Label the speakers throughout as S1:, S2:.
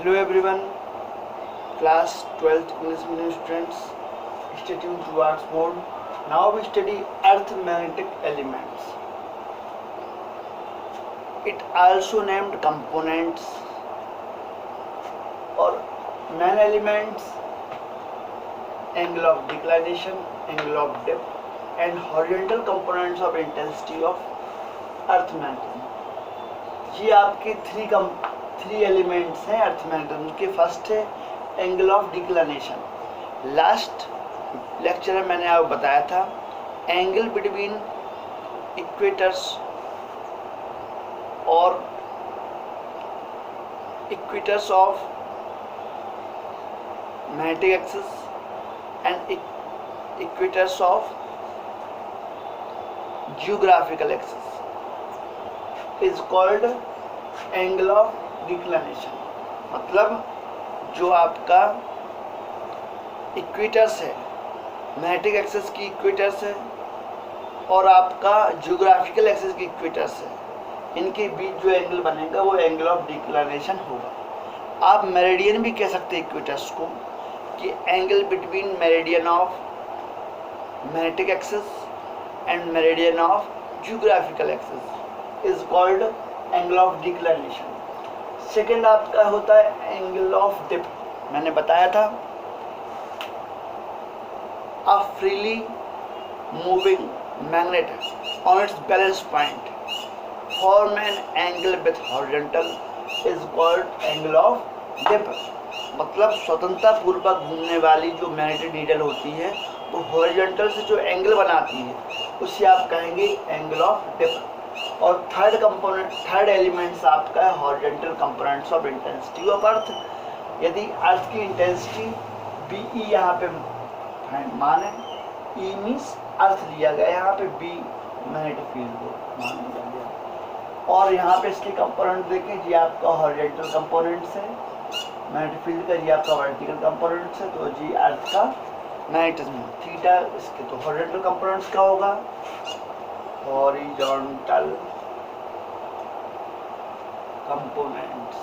S1: Hello everyone, class 12th English medium students, stay tuned to Arts Mode. Now we study earth magnetic elements. It also named components or main elements, angle of declination, angle of depth, and horizontal components of intensity of earth magnetism. ये आपके three elements हैं अर्थ magnetism के. First है angle of declination. Last lecture में मैंने आपको बताया था एंगल बिटवीन इक्वेटर्स और equators of magnetic axis and equators of geographical axis is called angle of declination. मतलब जो आपका इक्वेटर्स है, मैग्नेटिक एक्सिस की इक्वेटर्स है और आपका जियोग्राफिकल एक्सिस की इक्वेटर्स है, इनके बीच जो एंगल बनेगा वो एंगल ऑफ डिक्लिनेशन होगा. आप मेरिडियन भी कह सकते हैं इक्वेटर्स को कि angle between meridian of magnetic axis and meridian of geographical axis is called angle of declination. Second आपका होता है एंगल ऑफ डेप्थ. मैंने बताया था a freely moving magnet on its balance point form an angle with horizontal is called angle of depth. मतलब स्वतंत्रता पूर्वक घूमने वाली जो मैग्नेटिक नीडल होती है वो हॉरिजॉन्टल से जो एंगल बनाती है उसे आप कहेंगे एंगल ऑफ डेप्थ. और थर्ड एलिमेंट्स आपका है horizontal components of intensity of earth. यदि अर्थ की इंटेंसिटी बी ई यहाँ पे माने, ई मीन्स अर्थ लिया गया, यहाँ पे बी मैग्नेटिक फील्ड को मान लिया गया और यहाँ पे इसके कंपोनेंट देखें, ये आपका हॉरिजॉन्टल कंपोनेंट्स है मैग्नेटिक फील्ड का, ये आपका वर्टिकल कंपोनेंट्स है. तो जी अर्थ का मैग्नेटिज्म थीटा, इसके तो हॉरिजॉन्टल कंपोनेंट्स का होगा horizontal components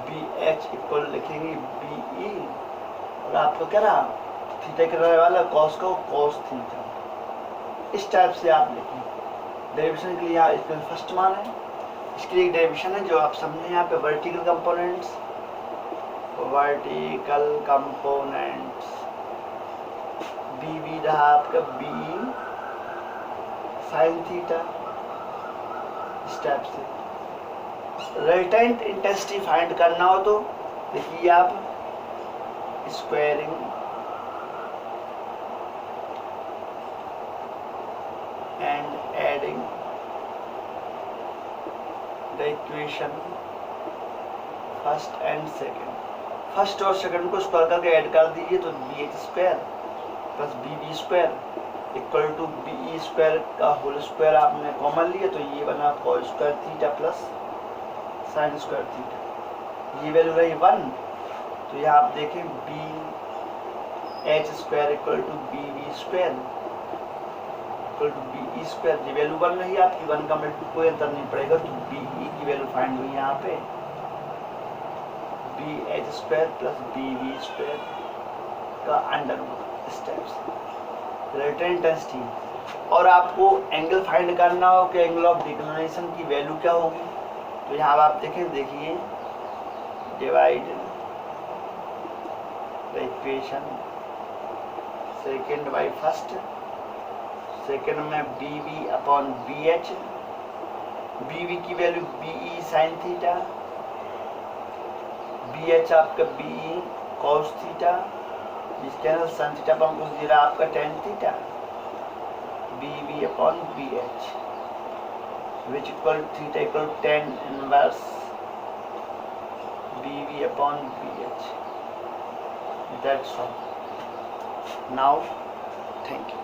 S1: B H equal लिखेंगे बी ई और आपको क्या रहा थीटा के रहने वाला कॉस को कॉस थीटा. इस टाइप से आप लिखें. डेरिवेशन के लिए यहाँ इसका फर्स्ट मान है, इसके लिए एक डेरिवेशन है जो आप समझें. यहाँ पे वर्टिकल कंपोनेंट्स बी वी रहा आपका बी साइन थीटा. इस टाइप से रिजल्टेंट इंटेंसिटी फाइंड करना हो तो देखिए आप squaring and adding the equation first and second. First और सेकंड को स्क्वायर करके ऐड कर दीजिए तो B H square plus B B square equal to B E square का होल स्क्वायर आपने कॉमन लिया तो ये बना cos square theta plus sine square theta. ये वैल्यू रही 1 तो यहाँ आप देखें B H square equal to B V square equal to B E square. ये वैल्यू 1 रही आपकी, 1 का मल्टीपल कोई अंतर नहीं पड़ेगा तो बी ई की वैल्यू फाइंड हुई यहाँ पे B H square plus B V square का अंडर रूट. इस टाइप से रिजल्टेंट इंटेंसिटी. और आपको एंगल फाइंड करना हो कि एंगल ऑफ डिक्लिनेशन की वैल्यू क्या होगी तो यहाँ आप देखें, देखिए divide the equation second by first. Second में B V upon B H, B V की value B E sine theta, B H आपका बी ई कॉस थीटा, जिसके अंदर sine theta upon cos zero आपका tan theta, B V upon B H which equal theta equal tan inverse B V upon B H. That's all. Now thank you.